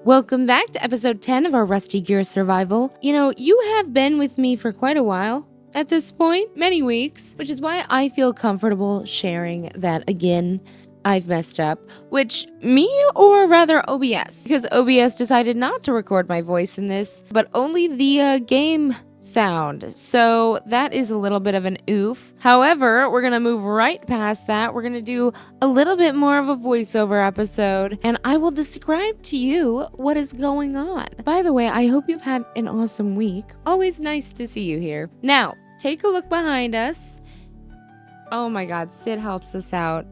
Welcome back to episode 10 of our Rusty Gear Survival. You know, you have been with me for quite a while at this point, many weeks, which is why I feel comfortable sharing that again. I've messed up, which me or rather OBS, because OBS decided not to record my voice in this, but only the game sound. So that is a little bit of an oof. However, we're going to move right past that. We're going to do a little bit more of a voiceover episode, and I will describe to you what is going on. By the way, I hope you've had an awesome week. Always nice to see you here. Now, take a look behind us. Oh my God, Sid helps us out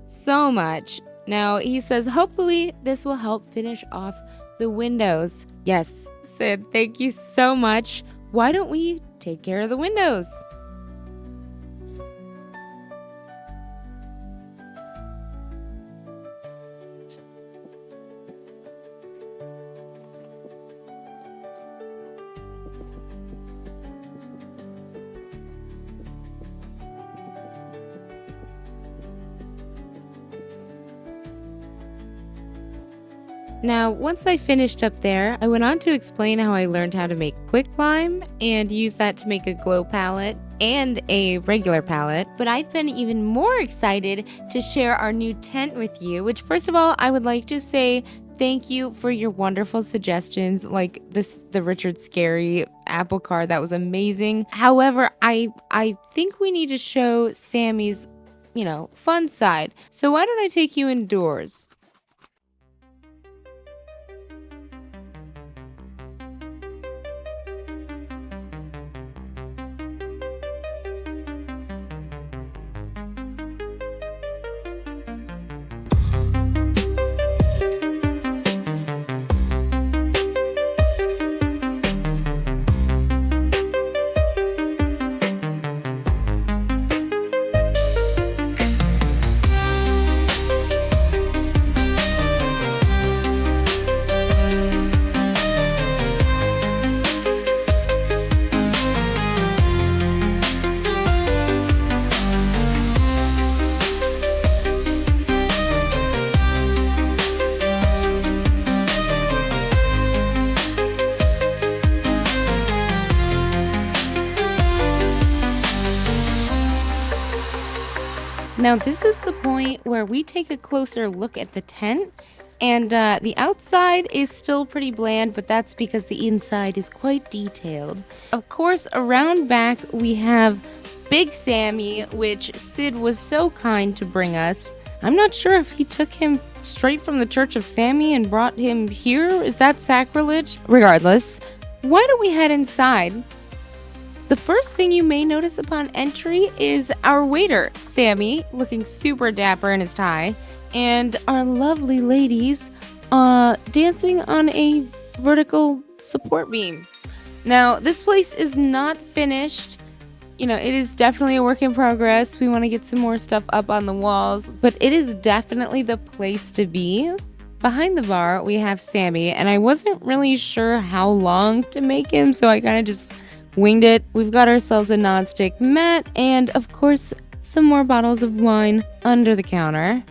so much. Now, he says, hopefully this will help finish off the windows. Yes, Sid, thank you so much. Why don't we take care of the windows? Now, once I finished up there, I went on to explain how I learned how to make quicklime and use that to make a glow palette and a regular palette. But I've been even more excited to share our new tent with you, which first of all, I would like to say thank you for your wonderful suggestions, like the Richard Scarry apple card. That was amazing. However, I think we need to show Sammy's, fun side. So why don't I take you indoors? Now, this is the point where we take a closer look at the tent, and the outside is still pretty bland, but that's because the inside is quite detailed. Of course, around back, we have Big Sammy, which Sid was so kind to bring us. I'm not sure if he took him straight from the Church of Sammy and brought him here. Is that sacrilege? Regardless, why don't we head inside? The first thing you may notice upon entry is our waiter, Sammy, looking super dapper in his tie, and our lovely ladies dancing on a vertical support beam. Now, this place is not finished. It is definitely a work in progress. We want to get some more stuff up on the walls, but it is definitely the place to be. Behind the bar, we have Sammy, and I wasn't really sure how long to make him, so I kind of just winged it. We've got ourselves a nonstick mat and, of course, some more bottles of wine under the counter.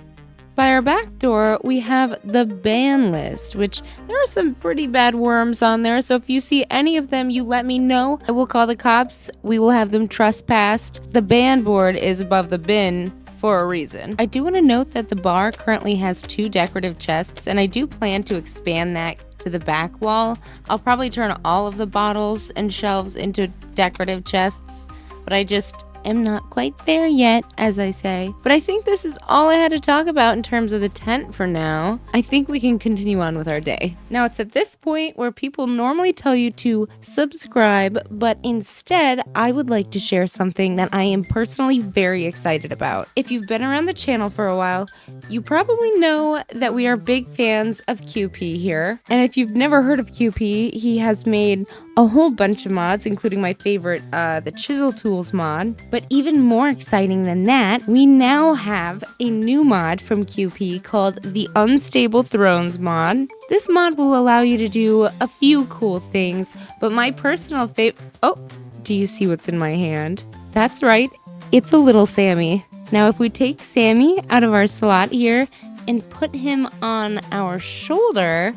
By our back door, we have the ban list, which there are some pretty bad worms on there, so if you see any of them, you let me know. I will call the cops. We will have them trespassed. The ban board is above the bin for a reason. I do want to note that the bar currently has 2 decorative chests, and I do plan to expand that to the back wall. I'll probably turn all of the bottles and shelves into decorative chests, but I just am not quite there yet, as I say. But I think this is all I had to talk about in terms of the tent for now. I think we can continue on with our day. Now, it's at this point where people normally tell you to subscribe, but instead, I would like to share something that I am personally very excited about. If you've been around the channel for a while, you probably know that we are big fans of QP here. And if you've never heard of QP, he has made a whole bunch of mods, including my favorite, the Chisel Tools mod. But even more exciting than that, we now have a new mod from QP called the Unstable Thrones mod. This mod will allow you to do a few cool things, but my personal favorite... Oh, do you see what's in my hand? That's right, it's a little Sammy. Now, if we take Sammy out of our slot here and put him on our shoulder,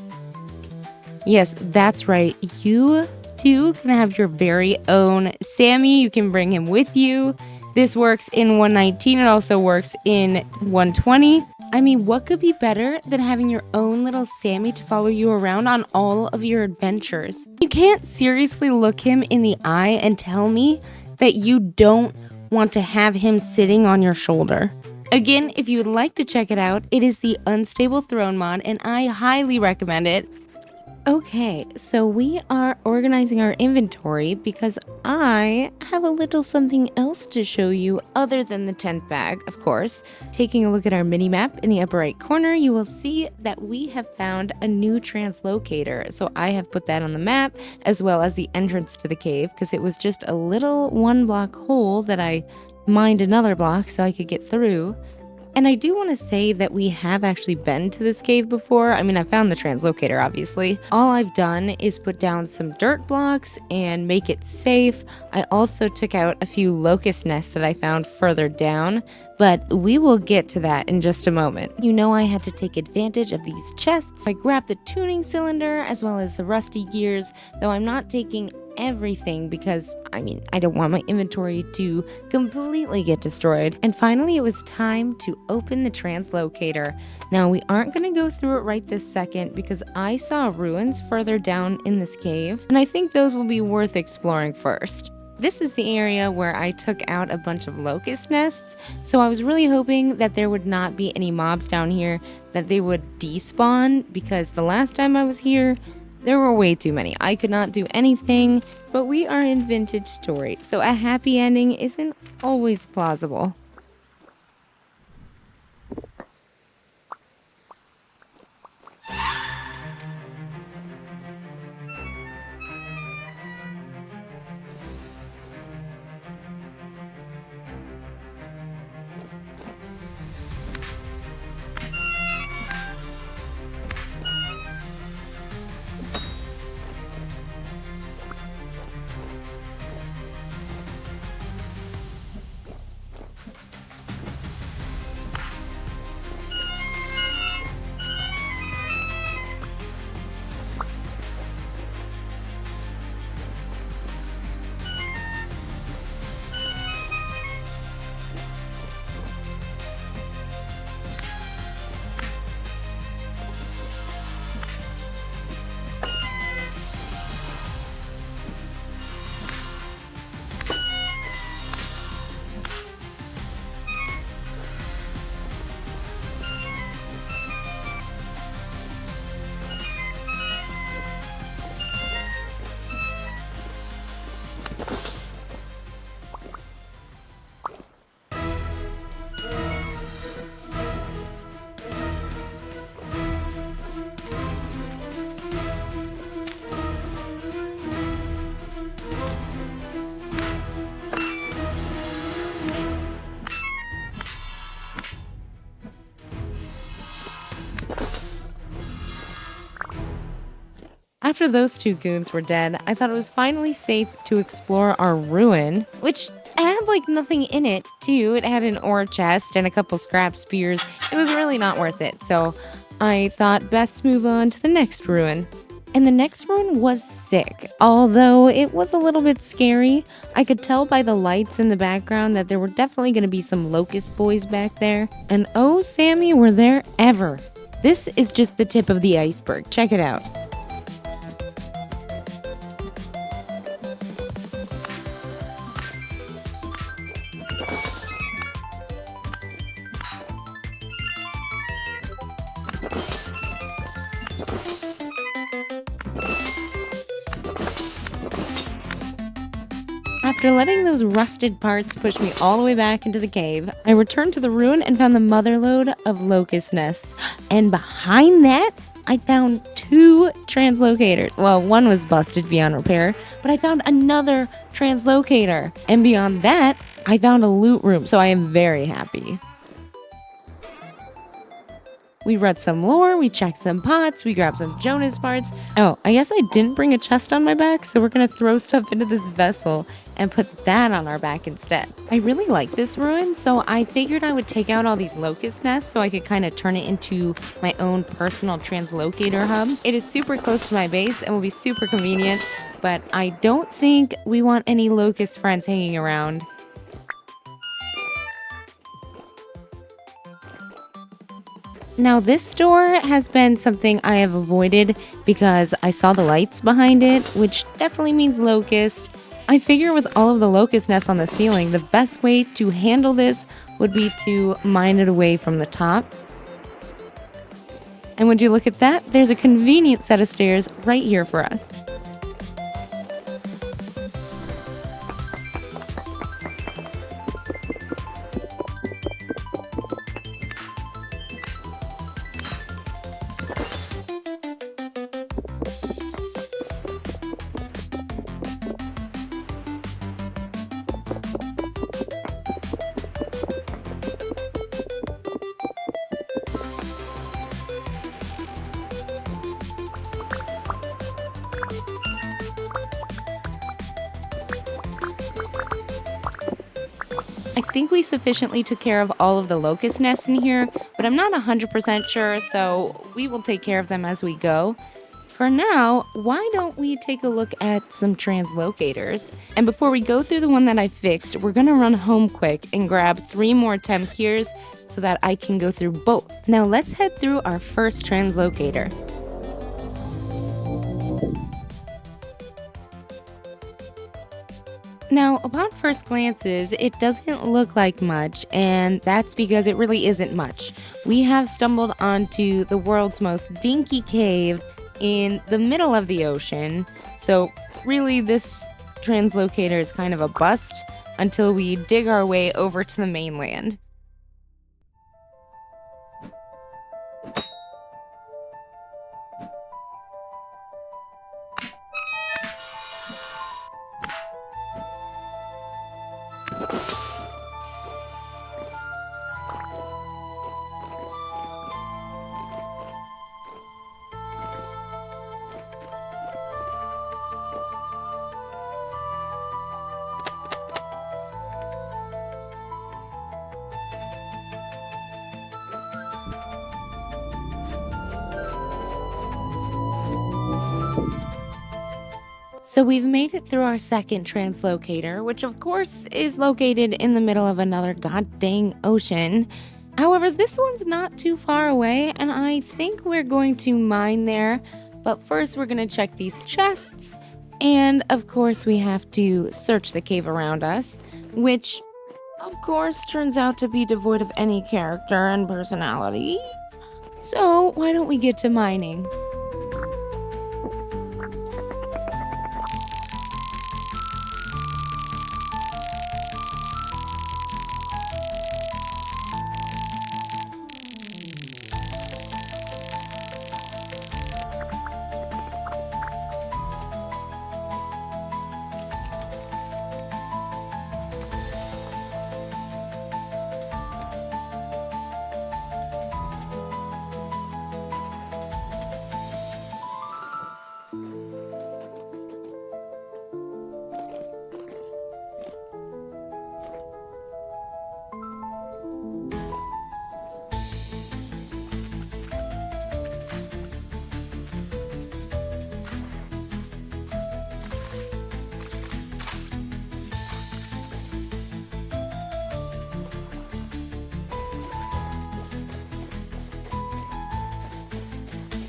Yes, that's right. You too can have your very own Sammy. You can bring him with you. This works in 119. It also works in 120. I mean, what could be better than having your own little Sammy to follow you around on all of your adventures? You can't seriously look him in the eye and tell me that you don't want to have him sitting on your shoulder. Again, if you would like to check it out, it is the Unstable Throne mod, and I highly recommend it. Okay, so we are organizing our inventory because I have a little something else to show you other than the tent bag, of course. Taking a look at our mini map in the upper right corner, you will see that we have found a new translocator. So I have put that on the map as well as the entrance to the cave because it was just a little 1-block hole that I mined another block so I could get through. And I do want to say that we have actually been to this cave before. I mean, I found the translocator, obviously. All I've done is put down some dirt blocks and make it safe. I also took out a few locust nests that I found further down, but we will get to that in just a moment. You know, I had to take advantage of these chests. I grabbed the tuning cylinder as well as the rusty gears, though I'm not taking everything because, I mean, I don't want my inventory to completely get destroyed. And finally, it was time to open the translocator. Now, we aren't going to go through it right this second because I saw ruins further down in this cave, and I think those will be worth exploring first. This is the area where I took out a bunch of locust nests, so I was really hoping that there would not be any mobs down here, that they would despawn, because the last time I was here, there were way too many. I could not do anything, but we are in Vintage Story, so a happy ending isn't always plausible. After those two goons were dead, I thought it was finally safe to explore our ruin, which had like nothing in it too. It had an ore chest and a couple scrap spears. It was really not worth it, so I thought best move on to the next ruin. And the next ruin was sick, although it was a little bit scary. I could tell by the lights in the background that there were definitely going to be some locust boys back there. And oh, Sammy, were there ever. This is just the tip of the iceberg. Check it out. After letting those rusted parts push me all the way back into the cave, I returned to the ruin and found the motherlode of locust nests. And behind that, I found 2 translocators. Well, one was busted beyond repair, but I found another translocator. And beyond that, I found a loot room, so I am very happy. We read some lore, we checked some pots, we grabbed some Jonas parts. Oh, I guess I didn't bring a chest on my back, so we're gonna throw stuff into this vessel and put that on our back instead. I really like this ruin, so I figured I would take out all these locust nests so I could kind of turn it into my own personal translocator hub. It is super close to my base and will be super convenient, but I don't think we want any locust friends hanging around. Now, this door has been something I have avoided because I saw the lights behind it, which definitely means locust. I figure with all of the locust nests on the ceiling, the best way to handle this would be to mine it away from the top. And would you look at that? There's a convenient set of stairs right here for us. I think we sufficiently took care of all of the locust nests in here, but I'm not 100% sure, so we will take care of them as we go. For now, why don't we take a look at some translocators? And before we go through the one that I fixed, we're gonna run home quick and grab 3 more temp gears so that I can go through both. Now let's head through our first translocator. Now, upon first glances, it doesn't look like much, and that's because it really isn't much. We have stumbled onto the world's most dinky cave in the middle of the ocean, so really this translocator is kind of a bust until we dig our way over to the mainland. So we've made it through our second translocator, which of course is located in the middle of another god dang ocean. However, this one's not too far away, and I think we're going to mine there. But first we're going to check these chests, and of course we have to search the cave around us, which of course turns out to be devoid of any character and personality. So why don't we get to mining?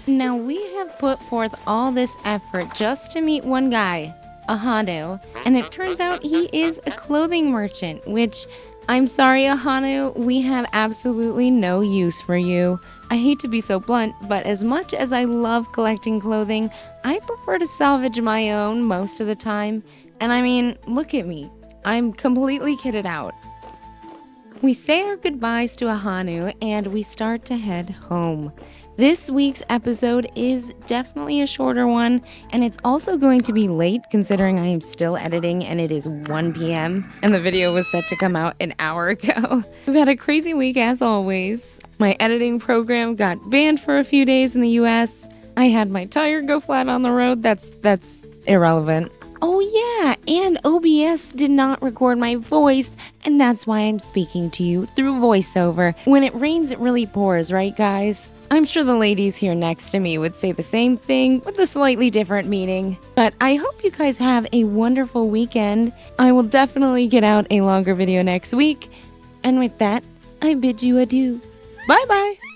Now we have put forth all this effort just to meet one guy, Ahanu, and it turns out he is a clothing merchant, which, I'm sorry Ahanu, we have absolutely no use for you. I hate to be so blunt, but as much as I love collecting clothing, I prefer to salvage my own most of the time. And I mean, look at me, I'm completely kitted out. We say our goodbyes to Ahanu and we start to head home. This week's episode is definitely a shorter one, and it's also going to be late considering I am still editing and it is 1 p.m. and the video was set to come out an hour ago. We've had a crazy week as always. My editing program got banned for a few days in the US. I had my tire go flat on the road. That's irrelevant. Oh yeah, and OBS did not record my voice, and that's why I'm speaking to you through voiceover. When it rains, it really pours, right guys? I'm sure the ladies here next to me would say the same thing with a slightly different meaning. But I hope you guys have a wonderful weekend. I will definitely get out a longer video next week. And with that, I bid you adieu. Bye bye!